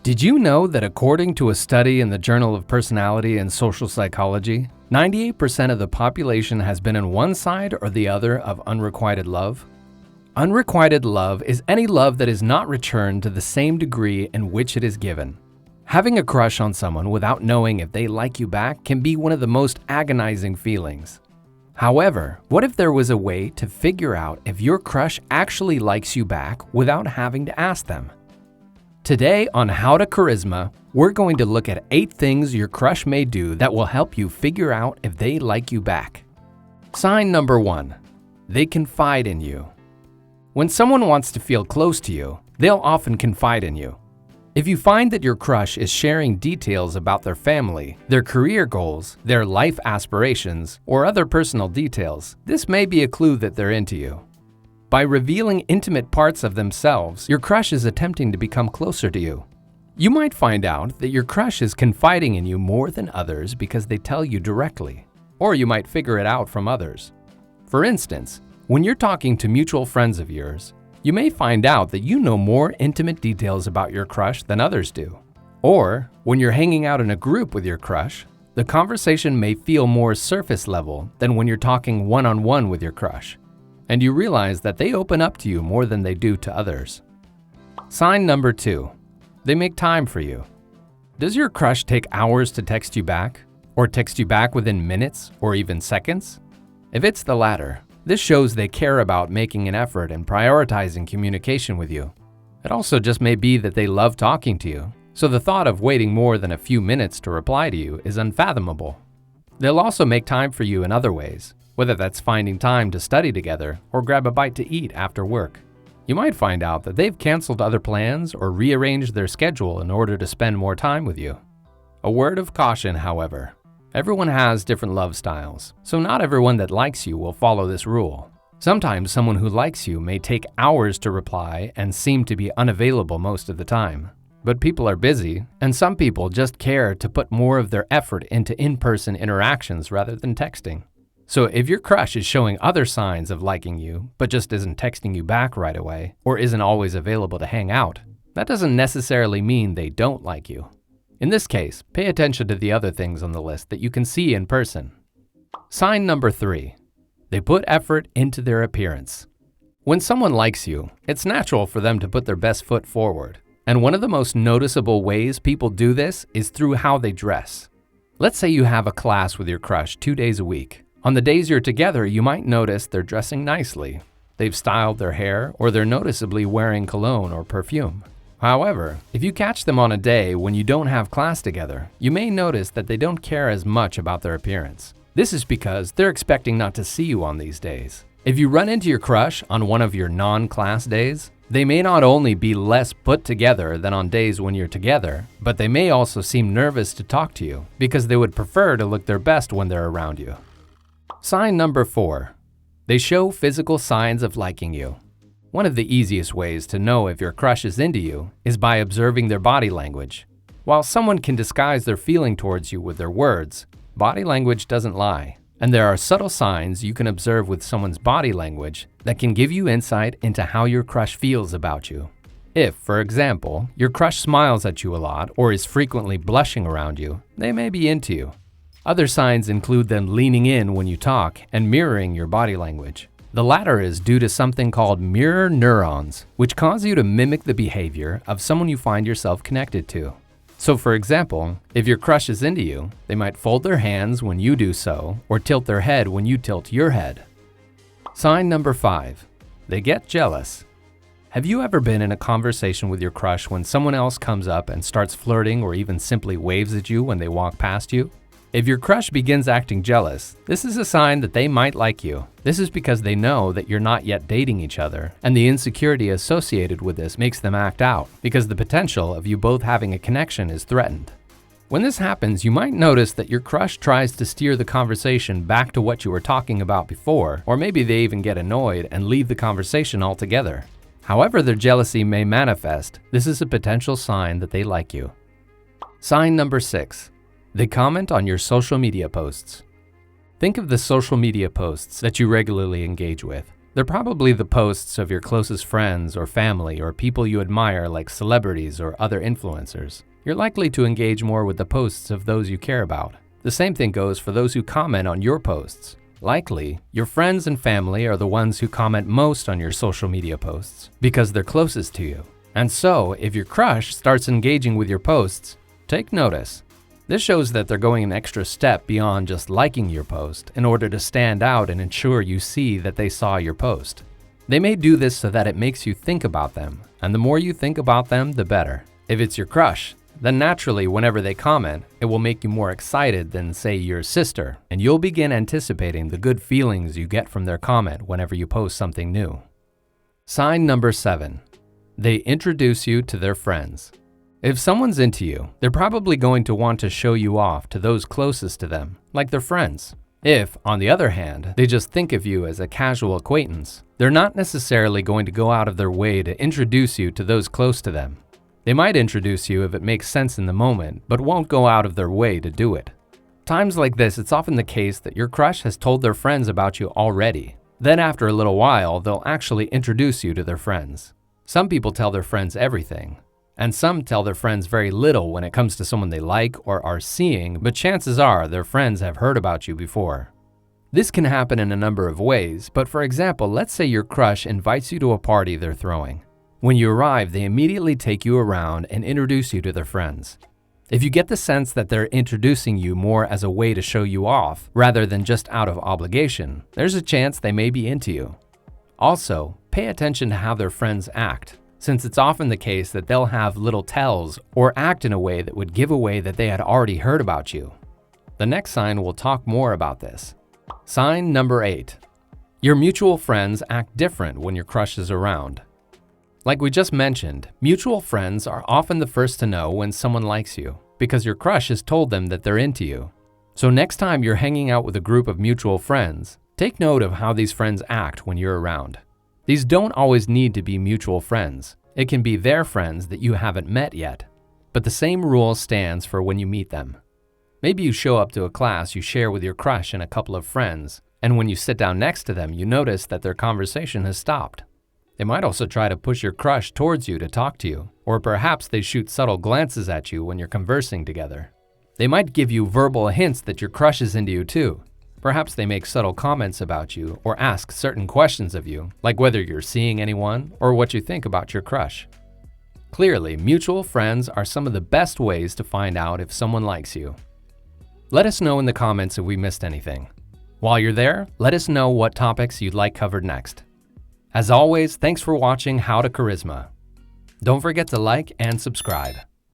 Did you know that according to a study in the Journal of Personality and Social Psychology, 98% of the population has been on one side or the other of unrequited love? Unrequited love is any love that is not returned to the same degree in which it is given. Having a crush on someone without knowing if they like you back can be one of the most agonizing feelings. However, what if there was a way to figure out if your crush actually likes you back without having to ask them? Today on How to Charisma, we're going to look at 8 things your crush may do that will help you figure out if they like you back. Sign number 1. They confide in you. When someone wants to feel close to you, they'll often confide in you. If you find that your crush is sharing details about their family, their career goals, their life aspirations, or other personal details, this may be a clue that they're into you. By revealing intimate parts of themselves, your crush is attempting to become closer to you. You might find out that your crush is confiding in you more than others because they tell you directly, or you might figure it out from others. For instance, when you're talking to mutual friends of yours, you may find out that you know more intimate details about your crush than others do. Or, when you're hanging out in a group with your crush, the conversation may feel more surface level than when you're talking one-on-one with your crush, and you realize that they open up to you more than they do to others. Sign number 2. They make time for you. Does your crush take hours to text you back, or text you back within minutes or even seconds? If it's the latter, this shows they care about making an effort and prioritizing communication with you. It also just may be that they love talking to you, so the thought of waiting more than a few minutes to reply to you is unfathomable. They'll also make time for you in other ways, whether that's finding time to study together or grab a bite to eat after work. You might find out that they've canceled other plans or rearranged their schedule in order to spend more time with you. A word of caution, however. Everyone has different love styles, so not everyone that likes you will follow this rule. Sometimes someone who likes you may take hours to reply and seem to be unavailable most of the time. But people are busy, and some people just care to put more of their effort into in-person interactions rather than texting. So if your crush is showing other signs of liking you, but just isn't texting you back right away, or isn't always available to hang out, that doesn't necessarily mean they don't like you. In this case, pay attention to the other things on the list that you can see in person. Sign number 3. They put effort into their appearance. When someone likes you, it's natural for them to put their best foot forward. And one of the most noticeable ways people do this is through how they dress. Let's say you have a class with your crush 2 days a week. On the days you're together, you might notice they're dressing nicely. They've styled their hair, or they're noticeably wearing cologne or perfume. However, if you catch them on a day when you don't have class together, you may notice that they don't care as much about their appearance. This is because they're expecting not to see you on these days. If you run into your crush on one of your non-class days, they may not only be less put together than on days when you're together, but they may also seem nervous to talk to you because they would prefer to look their best when they're around you. Sign number 4. They show physical signs of liking you. One of the easiest ways to know if your crush is into you is by observing their body language. While someone can disguise their feeling towards you with their words, body language doesn't lie. And there are subtle signs you can observe with someone's body language that can give you insight into how your crush feels about you. If, for example, your crush smiles at you a lot or is frequently blushing around you, they may be into you. Other signs include them leaning in when you talk and mirroring your body language. The latter is due to something called mirror neurons, which cause you to mimic the behavior of someone you find yourself connected to. So for example, if your crush is into you, they might fold their hands when you do so, or tilt their head when you tilt your head. Sign number 5. They get jealous. Have you ever been in a conversation with your crush when someone else comes up and starts flirting or even simply waves at you when they walk past you? If your crush begins acting jealous, this is a sign that they might like you. This is because they know that you're not yet dating each other, and the insecurity associated with this makes them act out, because the potential of you both having a connection is threatened. When this happens, you might notice that your crush tries to steer the conversation back to what you were talking about before, or maybe they even get annoyed and leave the conversation altogether. However their jealousy may manifest, this is a potential sign that they like you. Sign number 6. They comment on your social media posts. Think of the social media posts that you regularly engage with. They're probably the posts of your closest friends or family or people you admire like celebrities or other influencers. You're likely to engage more with the posts of those you care about. The same thing goes for those who comment on your posts. Likely, your friends and family are the ones who comment most on your social media posts because they're closest to you. And so, if your crush starts engaging with your posts, take notice. This shows that they're going an extra step beyond just liking your post in order to stand out and ensure you see that they saw your post. They may do this so that it makes you think about them, and the more you think about them, the better. If it's your crush, then naturally whenever they comment, it will make you more excited than, say, your sister, and you'll begin anticipating the good feelings you get from their comment whenever you post something new. Sign number 7. They introduce you to their friends. If someone's into you, they're probably going to want to show you off to those closest to them, like their friends. If, on the other hand, they just think of you as a casual acquaintance, they're not necessarily going to go out of their way to introduce you to those close to them. They might introduce you if it makes sense in the moment, but won't go out of their way to do it. Times like this, it's often the case that your crush has told their friends about you already. Then after a little while, they'll actually introduce you to their friends. Some people tell their friends everything, and some tell their friends very little when it comes to someone they like or are seeing, but chances are their friends have heard about you before. This can happen in a number of ways, but for example, let's say your crush invites you to a party they're throwing. When you arrive, they immediately take you around and introduce you to their friends. If you get the sense that they're introducing you more as a way to show you off rather than just out of obligation, there's a chance they may be into you. Also, pay attention to how their friends act, since it's often the case that they'll have little tells or act in a way that would give away that they had already heard about you. The next sign will talk more about this. Sign number 8. Your mutual friends act different when your crush is around. Like we just mentioned, mutual friends are often the first to know when someone likes you because your crush has told them that they're into you. So next time you're hanging out with a group of mutual friends, take note of how these friends act when you're around. These don't always need to be mutual friends. It can be their friends that you haven't met yet. But the same rule stands for when you meet them. Maybe you show up to a class you share with your crush and a couple of friends, and when you sit down next to them, you notice that their conversation has stopped. They might also try to push your crush towards you to talk to you, or perhaps they shoot subtle glances at you when you're conversing together. They might give you verbal hints that your crush is into you too. Perhaps they make subtle comments about you or ask certain questions of you, like whether you're seeing anyone or what you think about your crush. Clearly, mutual friends are some of the best ways to find out if someone likes you. Let us know in the comments if we missed anything. While you're there, let us know what topics you'd like covered next. As always, thanks for watching How to Charisma. Don't forget to like and subscribe.